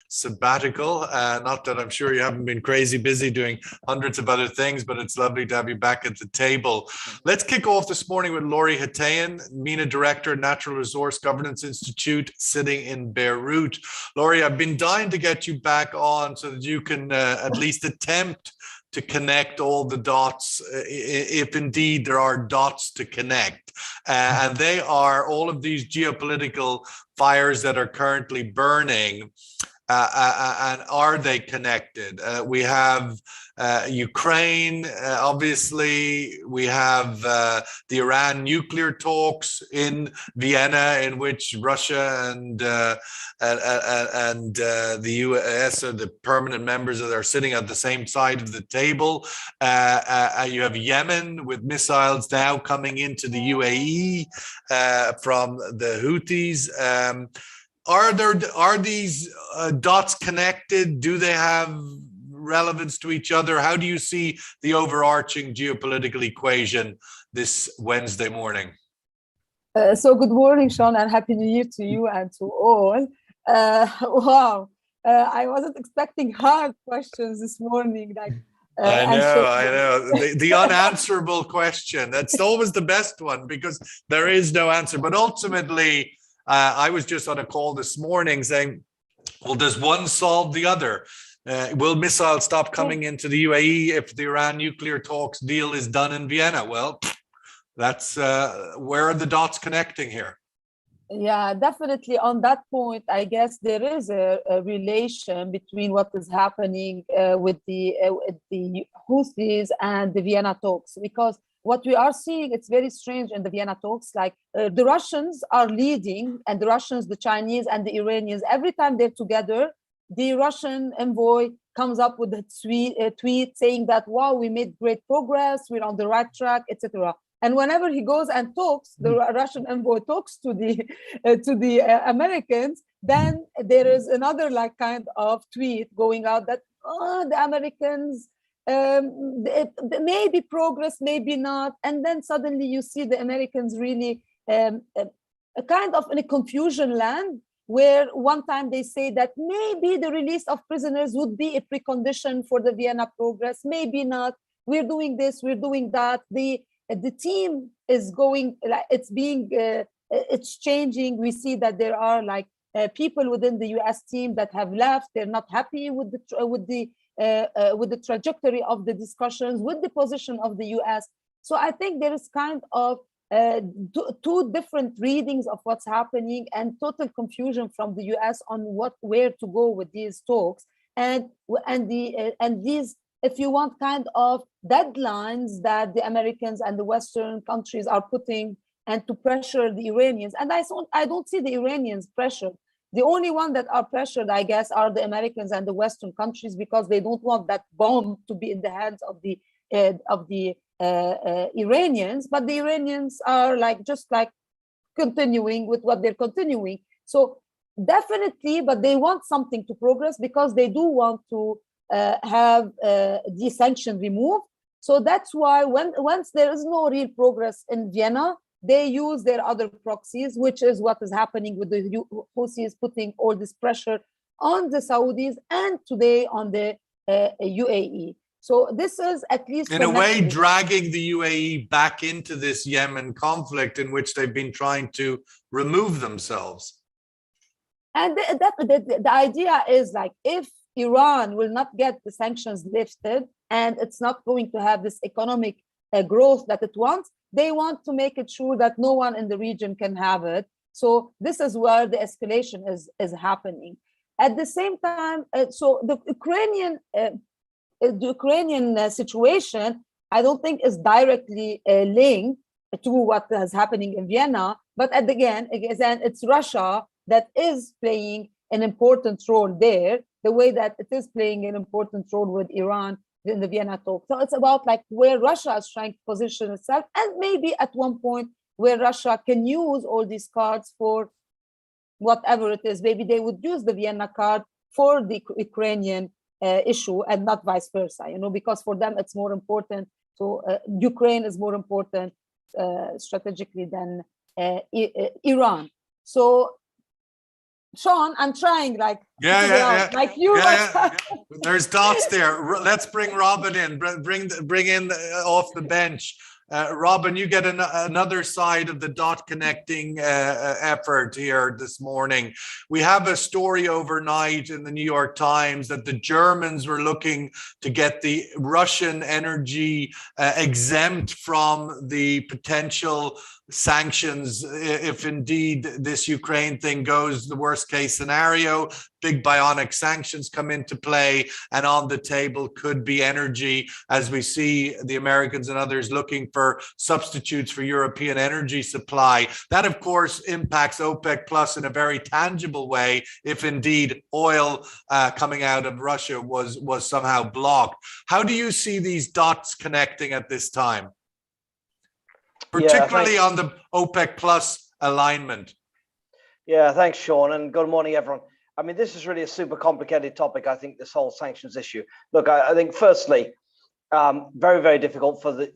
sabbatical. Not that I'm sure you haven't been crazy busy doing hundreds of other things, but it's lovely to have you back at the table. Let's kick off this morning with Lori Hatayan, MENA Director, Natural Resource Governance Institute, sitting in Beirut. Lori, I've been dying to get you back on so that you can at least attempt to connect all the dots, if indeed there are dots to connect. And they are all of these geopolitical fires that are currently burning. And are they connected? We have Ukraine, obviously. We have the Iran nuclear talks in Vienna, in which Russia and the US are the permanent members that are sitting at the same side of the table. You have Yemen with missiles now coming into the UAE from the Houthis. Are these dots connected? Do they have relevance to each other? How do you see the overarching geopolitical equation this Wednesday morning? So good morning, Sean, and Happy New Year to you and to all. Wow, I wasn't expecting hard questions this morning. I know. The unanswerable question. That's always the best one because there is no answer. But ultimately, I was just on a call this morning saying, well, does one solve the other? Will missiles stop coming into the UAE if the Iran nuclear talks deal is done in Vienna? Well, that's where are the dots connecting here? Yeah, definitely on that point, I guess there is a relation between what is happening with the Houthis and the Vienna talks, because what we are seeing, it's very strange in the Vienna talks, like the Russians are leading, and the Russians, the Chinese and the Iranians, every time they're together, the Russian envoy comes up with a tweet saying that, wow, we made great progress, we're on the right track, etc. And whenever he goes and talks, the Russian envoy talks to the Americans, then there is another like kind of tweet going out that, oh, the Americans, maybe progress, maybe not. And then suddenly you see the Americans really a kind of in a confusion land, where one time they say that maybe the release of prisoners would be a precondition for the Vienna progress, maybe not. We're doing this, we're doing that. The team is going, like it's changing. We see that there are like people within the US team that have left. They're not happy with the trajectory of the discussions, with the position of the US. So I think there is kind of two different readings of what's happening, and total confusion from the US on where to go with these talks, and these, if you want, kind of deadlines that the Americans and the Western countries are putting, and to pressure the Iranians. And I don't see the Iranians pressured. The only one that are pressured, I guess, are the Americans and the Western countries, because they don't want that bomb to be in the hands of the Iranians. But the Iranians are just continuing with what they're continuing. So definitely, but they want something to progress, because they do want to have the sanction removed. So that's why once there is no real progress in Vienna, they use their other proxies, which is what is happening with the Houthis, putting all this pressure on the Saudis and today on the UAE. So this is at least in a way dragging the UAE back into this Yemen conflict in which they've been trying to remove themselves. And the idea is, like, if Iran will not get the sanctions lifted and it's not going to have this economic growth that it wants, they want to make it sure that no one in the region can have it. So this is where the escalation is happening. At the same time, so the Ukrainian situation, I don't think is directly linked to what is happening in Vienna. But again, it's Russia that is playing an important role there, the way that it is playing an important role with Iran in the Vienna talk. So it's about like where Russia is trying to position itself, and maybe at one point where Russia can use all these cards for whatever it is. Maybe they would use the Vienna card for the Ukrainian issue and not vice versa, because for them it's more important. So Ukraine is more important strategically than Iran. So Sean, I'm trying like to Yeah, figure yeah, out, yeah. like you Yeah, must yeah. have. There's dots there. Let's bring Robin in. Bring in off the bench. Robin, you get another side of the dot connecting effort here this morning. We have a story overnight in the New York Times that the Germans were looking to get the Russian energy exempt from the potential sanctions if indeed this Ukraine thing goes the worst case scenario. Big bionic sanctions come into play, and on the table could be energy, as we see the Americans and others looking for substitutes for European energy supply. That, of course, impacts OPEC Plus in a very tangible way if indeed oil coming out of Russia was somehow blocked. How do you see these dots connecting at this time, particularly on the OPEC Plus alignment? Yeah, thanks, Sean, and good morning, everyone. I mean, this is really a super complicated topic, I think, this whole sanctions issue. Look, I think firstly, very, very difficult for the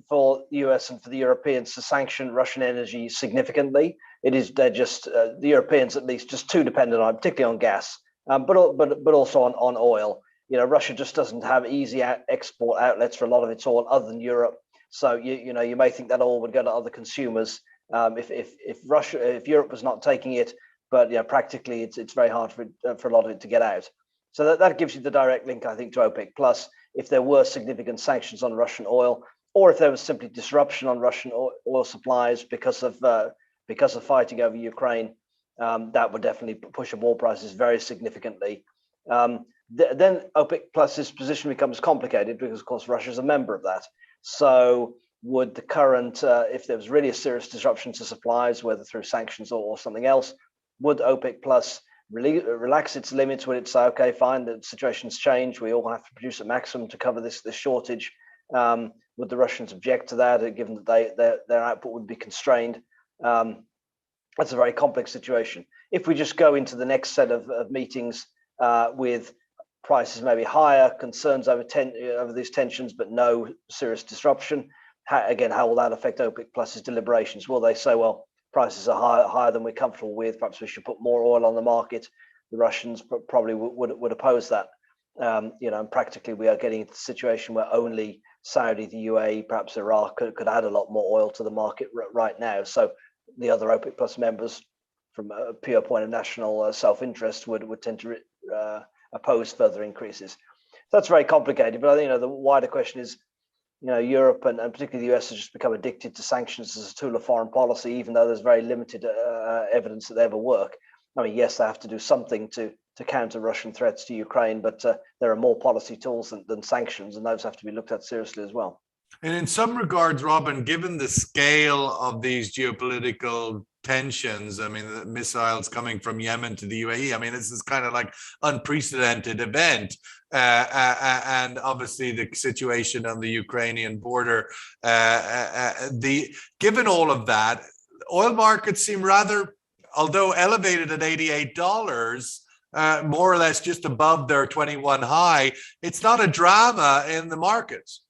US and for the Europeans to sanction Russian energy significantly. They're just, the Europeans at least, just too dependent on, particularly on gas, but also on oil. You know, Russia just doesn't have easy export outlets for a lot of its oil other than Europe. So, you may think that oil would go to other consumers if Europe was not taking it. But practically, it's very hard for a lot of it to get out. So that gives you the direct link, I think, to OPEC Plus. If there were significant sanctions on Russian oil, or if there was simply disruption on Russian oil supplies because of fighting over Ukraine, that would definitely push up oil prices very significantly. Then OPEC Plus's position becomes complicated because, of course, Russia is a member of that. So would the current, if there was really a serious disruption to supplies, whether through sanctions or something else, would OPEC Plus relax its limits? Would it say, okay, fine, the situation's changed, we all have to produce a maximum to cover this shortage? Would the Russians object to that, given that their output would be constrained? That's a very complex situation. If we just go into the next set of meetings with prices maybe higher, concerns over these tensions, but no serious disruption, how will that affect OPEC Plus's deliberations? Will they say, well, prices are higher than we're comfortable with, perhaps we should put more oil on the market? The Russians probably would oppose that. And practically we are getting into a situation where only Saudi, the UAE, perhaps Iraq could add a lot more oil to the market right now. So the other OPEC Plus members, from a pure point of national self-interest, would tend to oppose further increases. So that's very complicated, but I think the wider question is, Europe and particularly the US has just become addicted to sanctions as a tool of foreign policy, even though there's very limited evidence that they ever work. I mean, yes, they have to do something to counter Russian threats to Ukraine, but there are more policy tools than sanctions, and those have to be looked at seriously as well. And in some regards, Robin, given the scale of these geopolitical tensions, I mean, the missiles coming from Yemen to the UAE, I mean, this is kind of like unprecedented event. And obviously the situation on the Ukrainian border, given all of that, oil markets seem rather, although elevated at $88, more or less just above their 21 high. It's not a drama in the markets.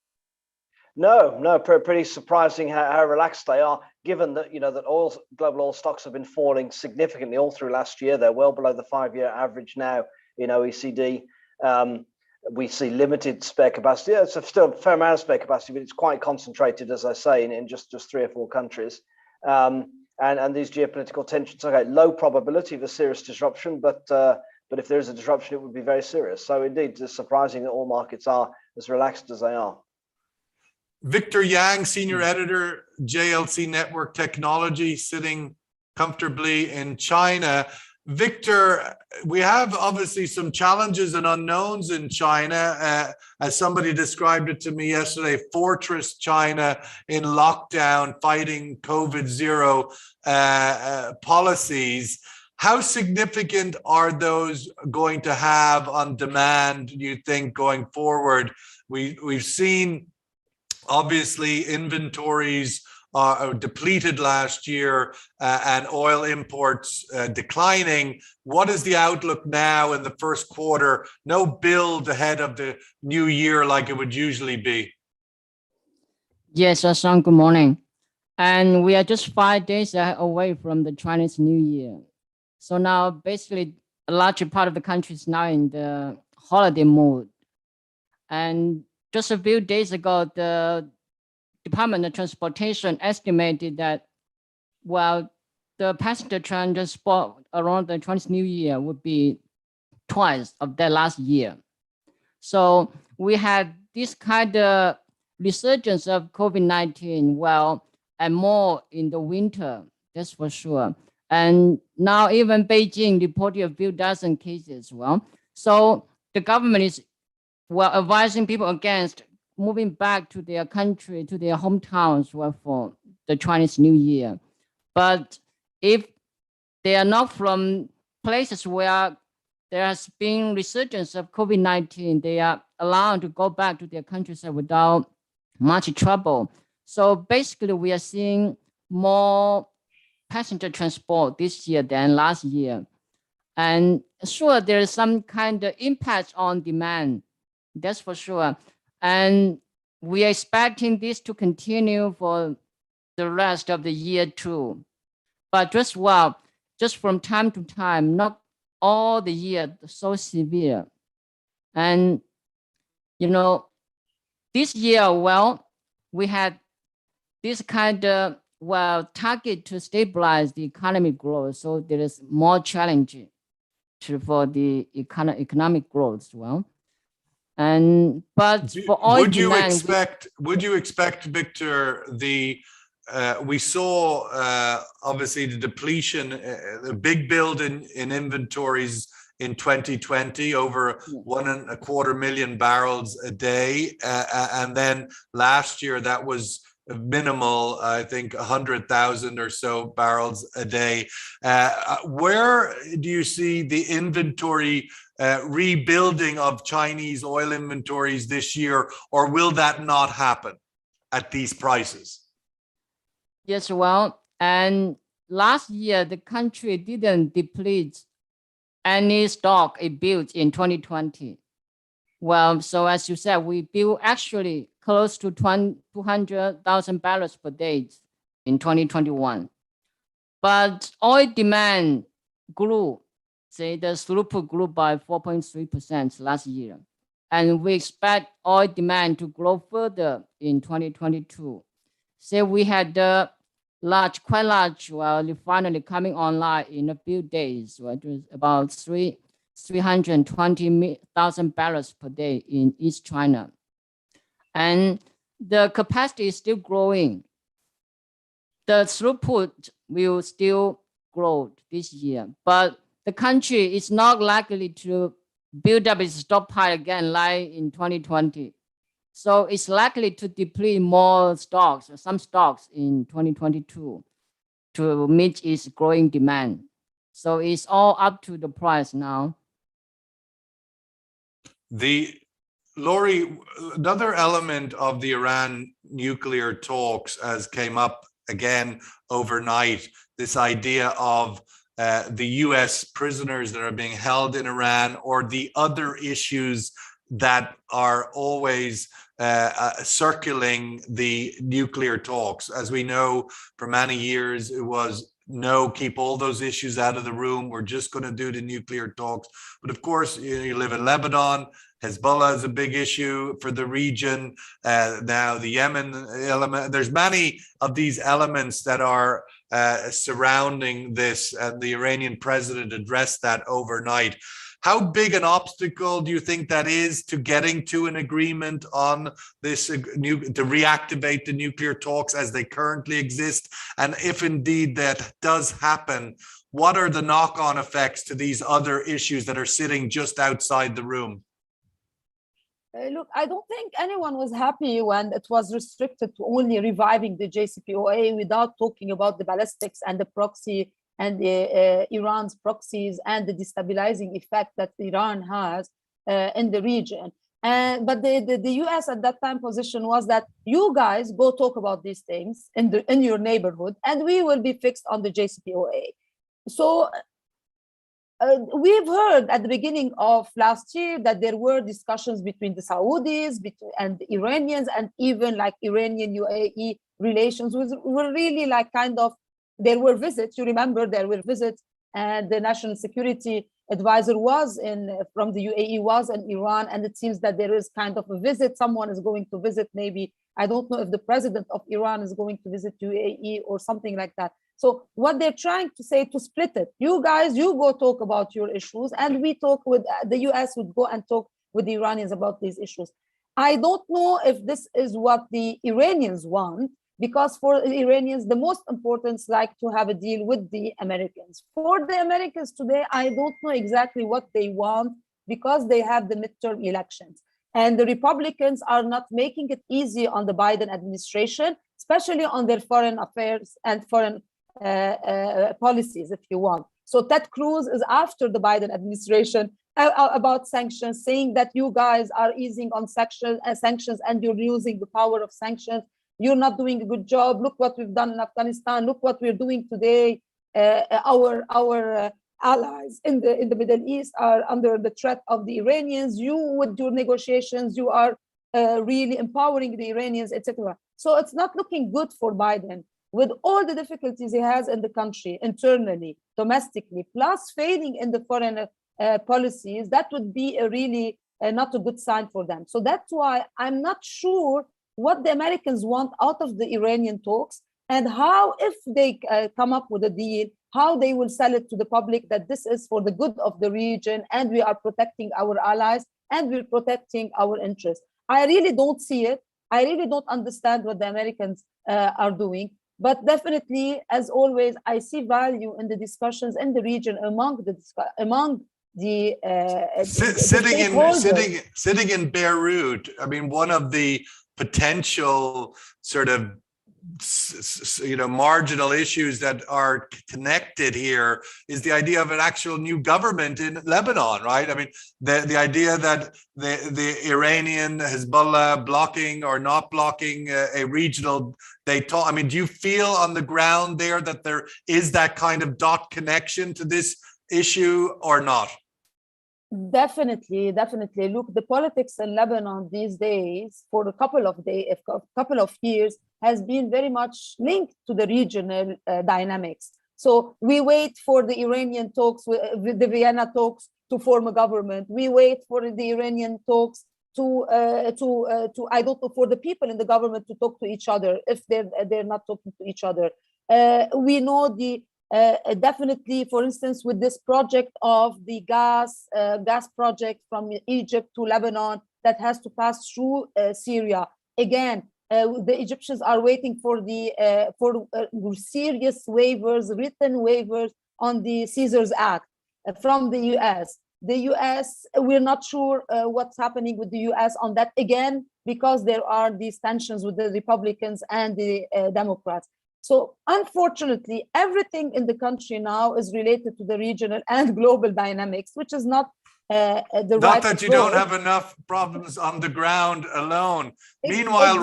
No, pretty surprising how relaxed they are, given that that global oil stocks have been falling significantly all through last year. They're well below the 5-year average now in OECD. We see limited spare capacity. Yeah, it's still a fair amount of spare capacity, but it's quite concentrated, as I say, in just 3 or 4 countries. And these geopolitical tensions, okay, low probability of a serious disruption, but if there is a disruption, it would be very serious. So indeed, it's surprising that all markets are as relaxed as they are. Victor Yang, senior editor, JLC Network Technology, sitting comfortably in China. Victor, we have obviously some challenges and unknowns in China. As somebody described it to me yesterday, Fortress China in lockdown, fighting COVID-0 policies. How significant are those going to have on demand, do you think, going forward? We've seen, obviously, inventories are depleted last year and oil imports declining. What is the outlook now in the first quarter? No build ahead of the new year like it would usually be. Yes, Hassan, good morning. And we are just 5 days away from the Chinese New Year. So now basically a large part of the country is now in the holiday mode. And just a few days ago, the Department of Transportation estimated that, well, the passenger transport around the Chinese New Year would be twice of that last year. So we had this kind of resurgence of COVID-19, well, and more in the winter, that's for sure. And now even Beijing reported a few dozen cases. Well, so the government is advising people against moving back to their country, to their hometowns for the Chinese New Year. But if they are not from places where there has been resurgence of COVID-19, they are allowed to go back to their countryside without much trouble. So basically, we are seeing more passenger transport this year than last year. And sure, there is some kind of impact on demand, that's for sure. And we are expecting this to continue for the rest of the year too. But just from time to time, not all the year so severe. And, this year, we had this kind of, target to stabilize the economic growth. So there is more challenging for the economic growth as well. But for oil demand, would you expect, Victor, we saw obviously the depletion, the big build in inventories in 2020, over 1.25 million barrels a day, and then last year that was minimal, I think 100,000 or so barrels a day. Where do you see the inventory rebuilding of Chinese oil inventories this year, or will that not happen at these prices? Yes, and last year the country didn't deplete any stock it built in 2020. So as you said, we built actually close to 200,000 barrels per day in 2021. But oil demand grew, the throughput grew by 4.3% last year. And we expect oil demand to grow further in 2022. So we had the quite large refinery coming online in a few days, it was about 320,000 barrels per day in East China. And the capacity is still growing. The throughput will still grow this year, but the country is not likely to build up its stockpile again like in 2020. So it's likely to deplete more stocks, some stocks in 2022 to meet its growing demand. So it's all up to the price now. Laurie, another element of the Iran nuclear talks as came up again overnight, this idea of the US prisoners that are being held in Iran, or the other issues that are always circling the nuclear talks. As we know, for many years, it was no, keep all those issues out of the room. We're just going to do the nuclear talks. But of course, you live in Lebanon. Hezbollah is a big issue for the region. Now the Yemen element, there's many of these elements that are surrounding this. The Iranian president addressed that overnight. How big an obstacle do you think that is to getting to an agreement on this, to reactivate the nuclear talks as they currently exist? And if indeed that does happen, what are the knock-on effects to these other issues that are sitting just outside the room? Look, I don't think anyone was happy when it was restricted to only reviving the JCPOA without talking about the ballistics and the proxy and the, Iran's proxies and the destabilizing effect that Iran has in the region. But the US at that time position was that you guys go talk about these things in your neighborhood, and we will be fixed on the JCPOA. So we've heard at the beginning of last year that there were discussions between the Saudis and the Iranians, and even like Iranian UAE relations were really like kind of, there were visits, you remember there were visits, and the national security advisor was from the UAE was in Iran, and it seems that there is kind of a visit. Someone is going to visit, maybe. I don't know if the president of Iran is going to visit UAE or something like that. So what they're trying to say, to split it. You guys, you go talk about your issues, and we talk with the US would go and talk with the Iranians about these issues. I don't know if this is what the Iranians want, because for the Iranians, the most important is like to have a deal with the Americans. For the Americans today, I don't know exactly what they want, because they have the midterm elections. And the Republicans are not making it easy on the Biden administration, especially on their foreign affairs and foreign policies, if you want. So Ted Cruz is after the Biden administration about sanctions, saying that you guys are easing on sanctions and you're using the power of sanctions. You're not doing a good job. Look what we've done in Afghanistan. Look what we're doing today. Our allies in the Middle East are under the threat of the Iranians. You, with your negotiations, you are really empowering the Iranians, etc. So it's not looking good for Biden, with all the difficulties he has in the country, internally, domestically, plus failing in the foreign policies. That would be a really not a good sign for them. So that's why I'm not sure what the Americans want out of the Iranian talks, and how, if they come up with a deal, how they will sell it to the public that this is for the good of the region, and we are protecting our allies, and we're protecting our interests. I really don't see it. I really don't understand what the Americans are doing. But definitely, as always, I see value in the discussions in the region among the sitting in Beirut. I mean, one of the potential sort of marginal issues that are connected here is the idea of an actual new government in Lebanon, right? I mean, the idea that the Iranian Hezbollah blocking or not blocking a regional, I mean, do you feel on the ground there that there is that kind of dot connection to this issue or not? Definitely. Look, the politics in Lebanon these days, for a couple of years, has been very much linked to the regional dynamics. So we wait for the Iranian talks, with the Vienna talks, to form a government. We wait for the Iranian talks to I don't know, for the people in the government to talk to each other, if they're not talking to each other. We know definitely, for instance, with this project of the gas project from Egypt to Lebanon that has to pass through Syria. Again, the Egyptians are waiting for serious waivers, written waivers on the Caesars Act from the US. The US, we're not sure what's happening with the US on that, again, because there are these tensions with the Republicans and the Democrats. So unfortunately, everything in the country now is related to the regional and global dynamics, which is not the right approach. Not that you don't have enough problems on the ground alone. Meanwhile,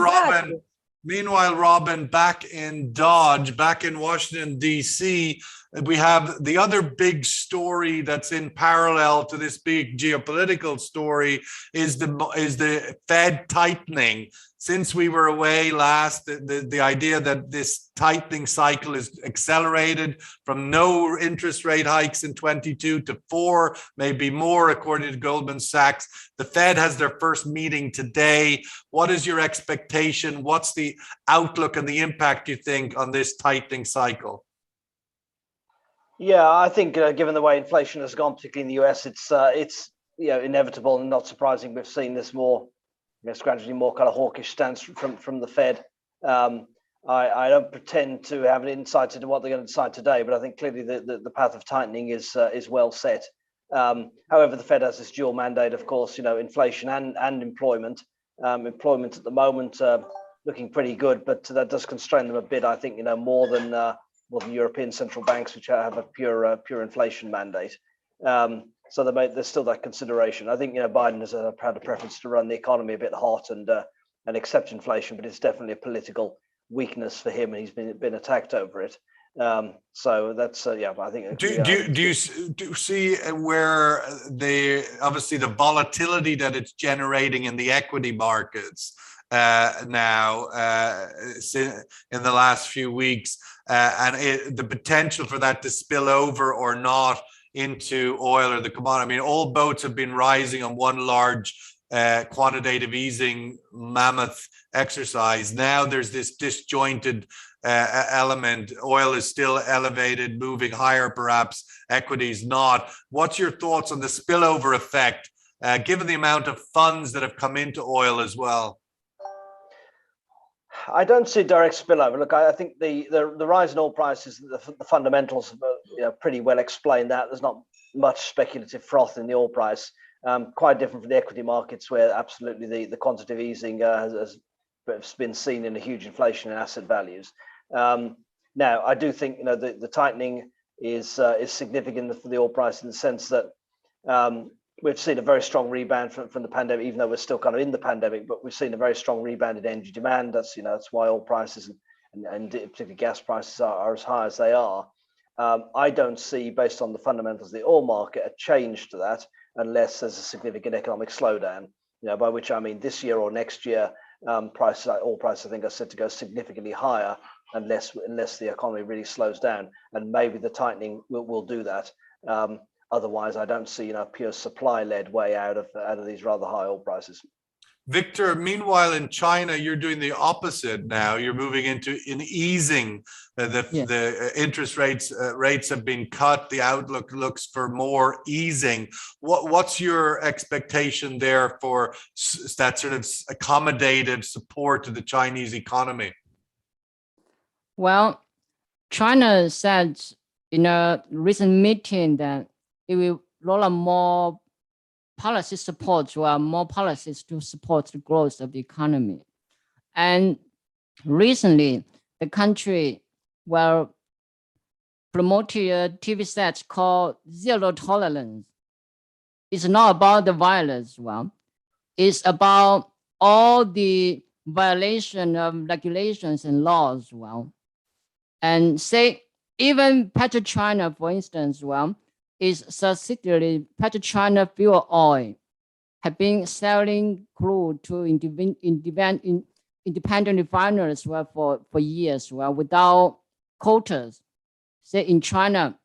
Robin, back in Dodge, back in Washington, D.C., we have the other big story that's in parallel to this big geopolitical story is the Fed tightening. Since we were away last, the idea that this tightening cycle is accelerated from no interest rate hikes in 22 to 4, maybe more, according to Goldman Sachs. The Fed has their first meeting today. What is your expectation? What's the outlook and the impact, you think, on this tightening cycle? Yeah, I think given the way inflation has gone, particularly in the US, it's inevitable and not surprising. We've seen this more, gradually more kind of hawkish stance from the Fed. I don't pretend to have an insight into what they're going to decide today, but I think clearly the path of tightening is well set. However, the Fed has this dual mandate, of course, inflation and employment. Employment at the moment looking pretty good, but that does constrain them a bit, I think, more than European central banks, which have a pure inflation mandate. So there's still that consideration. I think Biden has had a preference to run the economy a bit hot and accept inflation, but it's definitely a political weakness for him, and he's been attacked over it. So that's I think. Do you see where obviously the volatility that it's generating in the equity markets now in the last few weeks, and the potential for that to spill over or not into oil or the commodity. I mean, all boats have been rising on one large quantitative easing mammoth exercise. Now there's this disjointed element. Oil is still elevated, moving higher, perhaps equities not. What's your thoughts on the spillover effect, given the amount of funds that have come into oil as well? I don't see direct spillover. Look, I think the rise in oil prices, the fundamentals, pretty well explained that. There's not much speculative froth in the oil price. Quite different from the equity markets, where absolutely the quantitative easing has been seen in a huge inflation in asset values. Now, I do think the tightening is significant for the oil price in the sense that we've seen a very strong rebound from the pandemic, even though we're still kind of in the pandemic. But we've seen a very strong rebound in energy demand. That's why oil prices and particularly gas prices are as high as they are. I don't see, based on the fundamentals of the oil market, a change to that unless there's a significant economic slowdown. By which I mean this year or next year, oil prices I think are set to go significantly higher unless the economy really slows down, and maybe the tightening will do that. Otherwise, I don't see a pure supply-led way out of these rather high oil prices. Victor, meanwhile in China, you're doing the opposite now. You're moving into an easing. The interest rates have been cut. The outlook looks for more easing. What's your expectation there for that sort of accommodative support to the Chinese economy? Well, China said in a recent meeting that it will roll out more policy support, or more policies to support the growth of the economy. And recently, the country promoted a TV set called Zero Tolerance. It's not about the violence, it's about all the violation of regulations and laws, and say even PetroChina, for instance, is subsidiary PetroChina Fuel Oil have been selling crude to independent refiners for years without quotas. Say in China,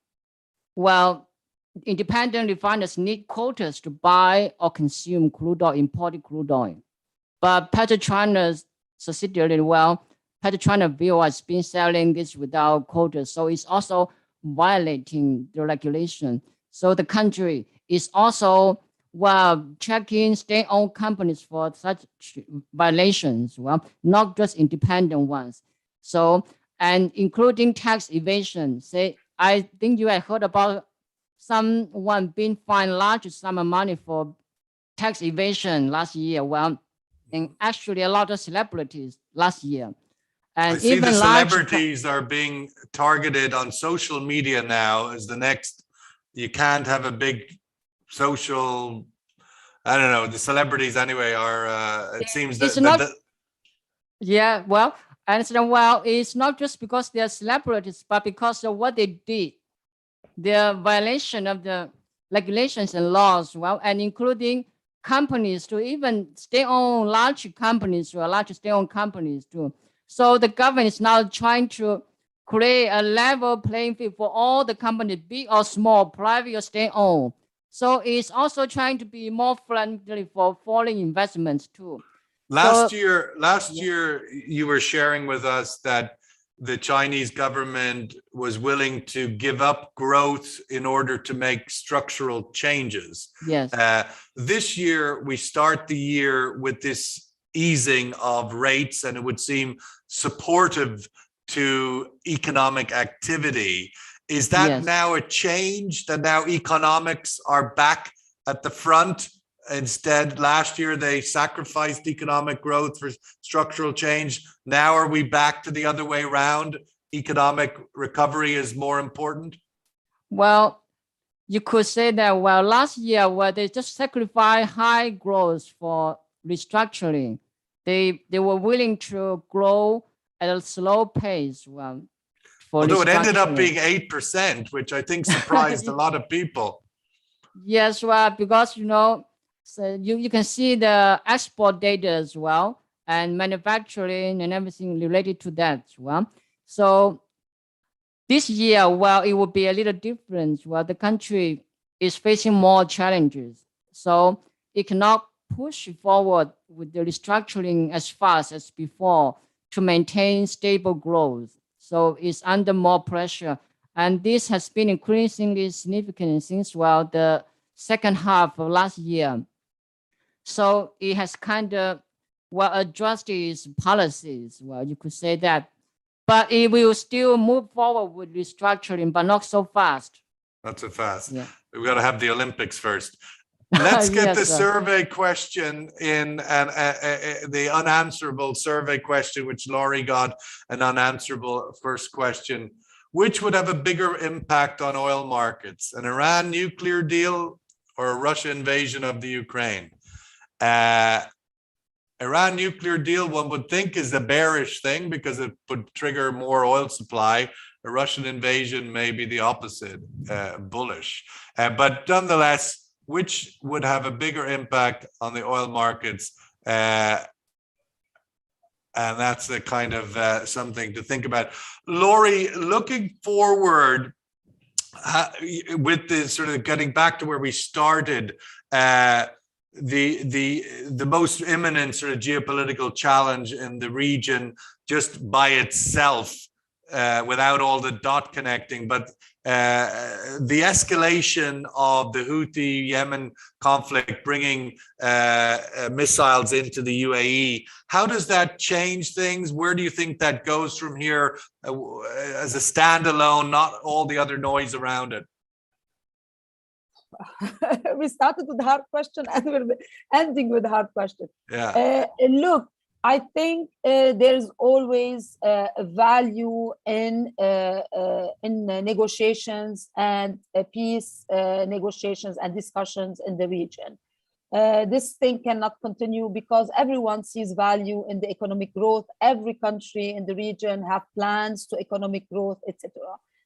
independent refiners need quotas to buy or consume crude oil, imported crude oil. But PetroChina's subsidiary, PetroChina Fuel has been selling this without quotas, so it's also violating the regulation. So the country is also checking state-owned companies for such violations, not just independent ones. So, and including tax evasion. Say, I think you have heard about someone being fined large sum of money for tax evasion last year. And actually a lot of celebrities last year. And I see even the celebrities are being targeted on social media now as the next. You can't have a big social. I don't know. The celebrities anyway are. It seems that. It's not just because they're celebrities, but because of what they did, their violation of the regulations and laws. And including companies to even state-owned large companies or large state-owned companies too. So the government is now trying to create a level playing field for all the companies, big or small, private or state-owned. So it's also trying to be more friendly for foreign investments too. Last year, you were sharing with us that the Chinese government was willing to give up growth in order to make structural changes. Yes. This year, we start the year with this easing of rates, and it would seem supportive to economic activity. Is that now a change, that now economics are back at the front? Instead, last year they sacrificed economic growth for structural change. Now are we back to the other way around? Economic recovery is more important? Well, you could say that, last year, they just sacrificed high growth for restructuring. They were willing to grow at a slow pace. Although it ended up being 8%, which I think surprised a lot of people. Yes, because, so you can see the export data as well, and manufacturing and everything related to that as well. So This year, well, it will be a little different. Well, the country is facing more challenges, so it cannot push forward with the restructuring as fast as before to maintain stable growth. So it's under more pressure. And this has been increasingly significant since, well, the second half of last year. So it has kind of, well, adjusted its policies. Well, you could say that. But it will still move forward with restructuring, but not so fast. Not so fast. Yeah. We've got to have the Olympics first. Let's get Yes, the sir. survey question in, and the unanswerable survey question, which Laurie got an unanswerable first question. Which would have a bigger impact on oil markets, an Iran nuclear deal or a Russia invasion of the Ukraine? Iran nuclear deal, one would think, is a bearish thing because it would trigger more oil supply. A Russian invasion may be the opposite, bullish. But nonetheless, which would have a bigger impact on the oil markets? And that's a kind of something to think about. Laurie, looking forward, with the sort of getting back to where we started, the most imminent sort of geopolitical challenge in the region just by itself, without all the dot connecting, but the escalation of the Houthi Yemen conflict, bringing missiles into the UAE. How does that change things? Where do you think that goes from here as a standalone, not all the other noise around it? We started with the hard question and we're ending with the hard question. Yeah. Look, I think there's always a value in negotiations and peace negotiations and discussions in the region. This thing cannot continue because everyone sees value in the economic growth. Every country in the region have plans to economic growth, etc.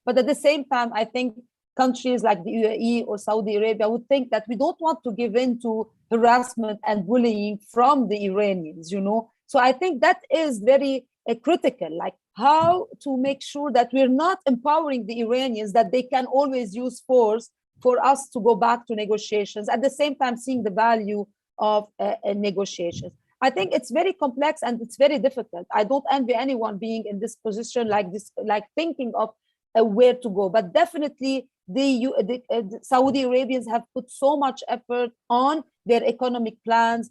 But at the same time, I think countries like the UAE or Saudi Arabia would think that we don't want to give in to harassment and bullying from the Iranians, you know. So I think that is very critical, like how to make sure that we're not empowering the Iranians, that they can always use force for us to go back to negotiations, at the same time seeing the value of negotiations. I think it's very complex and it's very difficult. I don't envy anyone being in this position like this, like thinking of where to go. But definitely the Saudi Arabians have put so much effort on their economic plans,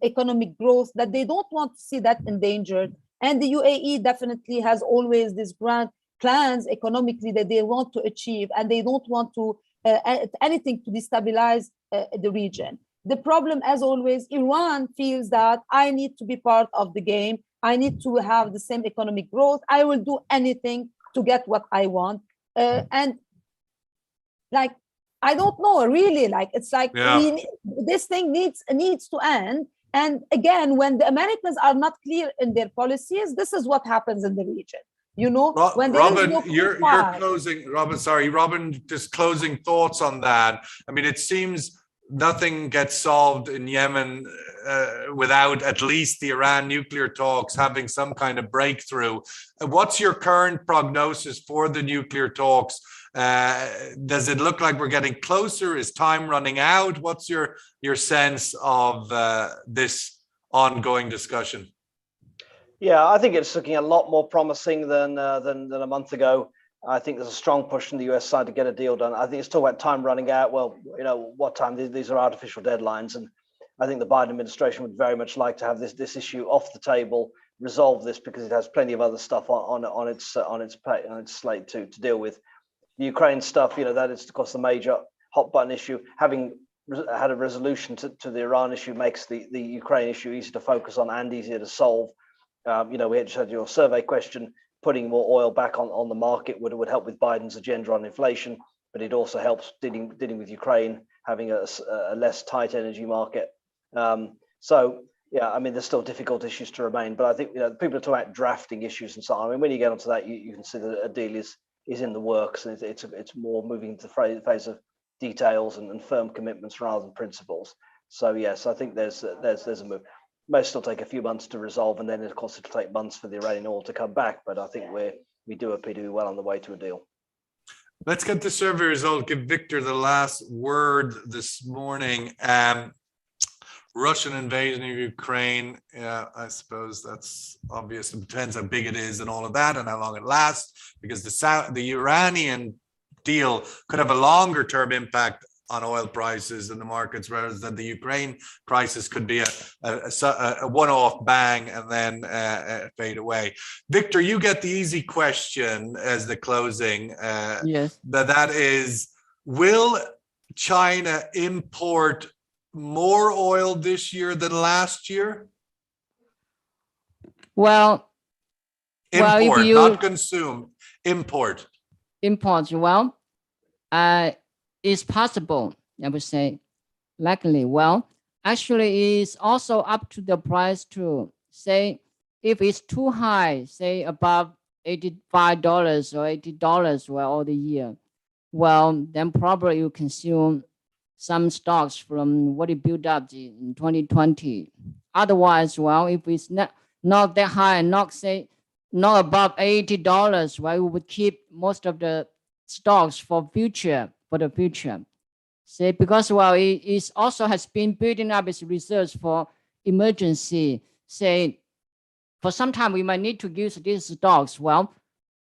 economic growth, that they don't want to see that endangered. And the UAE definitely has always these grand plans economically that they want to achieve, and they don't want to anything to destabilize the region. The problem, as always, Iran feels that I need to be part of the game. I need to have the same economic growth. I will do anything to get what I want. And like, I don't know, really, like, it's like, Yeah. this thing needs to end. And again, when the Americans are not clear in their policies, this is what happens in the region. You know, when there is Robin, no you're closing, Robin, just closing thoughts on that. I mean, it seems nothing gets solved in Yemen without at least the Iran nuclear talks having some kind of breakthrough. What's your current prognosis for the nuclear talks? Does it look like we're getting closer? Is time running out? What's your sense of this ongoing discussion? Yeah, I think it's looking a lot more promising than a month ago. I think there's a strong push from the US side to get a deal done. I think it's talking about time running out. Well, you know, what time? These are artificial deadlines, and I think the Biden administration would very much like to have this issue off the table, resolve this, because it has plenty of other stuff on its slate to deal with. The Ukraine stuff, you know, that is of course the major hot button issue. Having had a resolution to the Iran issue makes the Ukraine issue easier to focus on and easier to solve. You know, we just had your survey question. Putting more oil back on the market would help with Biden's agenda on inflation, but it also helps dealing with Ukraine, having a less tight energy market. So yeah, I mean, there's still difficult issues to remain, but I think, you know, people are talking about drafting issues and so on. I mean, when you get onto that, you can see that a deal is in the works, and it's more moving to the phase of details and firm commitments rather than principles. So yes, I think there's a move. Most will take a few months to resolve, and then of course it'll take months for the Iranian oil to come back. But I think we do appear to be well on the way to a deal. Let's get the survey result. Give Victor the last word this morning. Russian invasion of Ukraine. Yeah, I suppose that's obvious. It depends how big it is and all of that and how long it lasts, because the Iranian deal could have a longer term impact on oil prices in the markets, rather than the Ukraine crisis could be a one-off bang and then fade away. Victor, you get the easy question as the closing. Yes. That is, will China import more oil this year than last year? Well, Import, if you not consume. Import. Well, it's possible, I would say, likely. Well, actually, it's also up to the price to say, if it's too high, say above $85 or $80, well, all the year, well, then probably you consume some stocks from what it built up in 2020. Otherwise, well, if it's not that high, not above $80, well, we would keep most of the stocks for the future. Say, because, well, it also has been building up its reserves for emergency. Say, for some time we might need to use these stocks, well,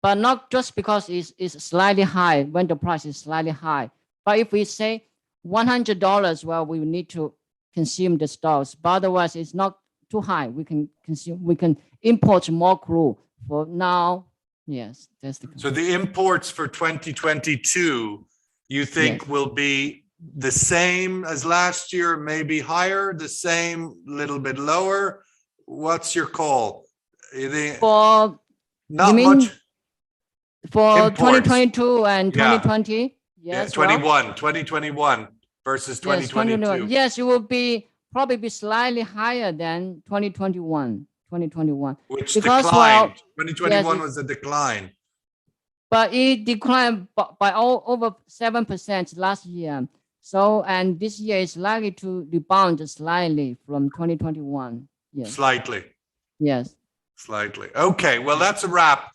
but not just because it's slightly high, when the price is slightly high. But if we say $100, well, we need to consume the stocks, but otherwise it's not too high. We can import more crude for now. Yes, that's the. So the imports for 2022, you think will be the same as last year, maybe higher, the same, little bit lower? What's your call? For not much for imports. 2022 and 2020. Yes, 2021 versus 2022. Yes, it will probably be slightly higher than 2021. Which because, declined. 2021 was a decline. But it declined by over 7% last year. So, and this year is likely to rebound slightly from 2021. Yes. Slightly. Yes. Slightly. Okay, well, that's a wrap.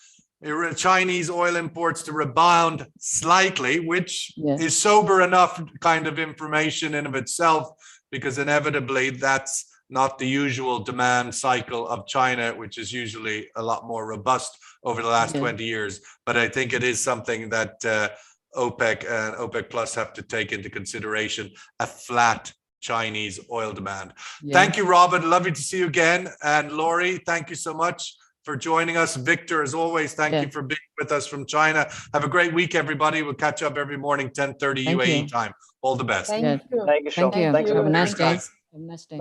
Chinese oil imports to rebound slightly, which is sober enough kind of information in of itself, because inevitably that's not the usual demand cycle of China, which is usually a lot more robust over the last 20 years. But I think it is something that OPEC and OPEC Plus have to take into consideration, a flat Chinese oil demand. Thank you, Robin. Lovely to see you again. And Laurie, thank you so much for joining us. Victor, as always, thank you for being with us from China. Have a great week, everybody. We'll catch up every morning, 10:30 UAE time. All the best. Thank you. Thank you, Sean. Thank you. Thanks, Have a everybody. nice day. Guys. Have a nice day.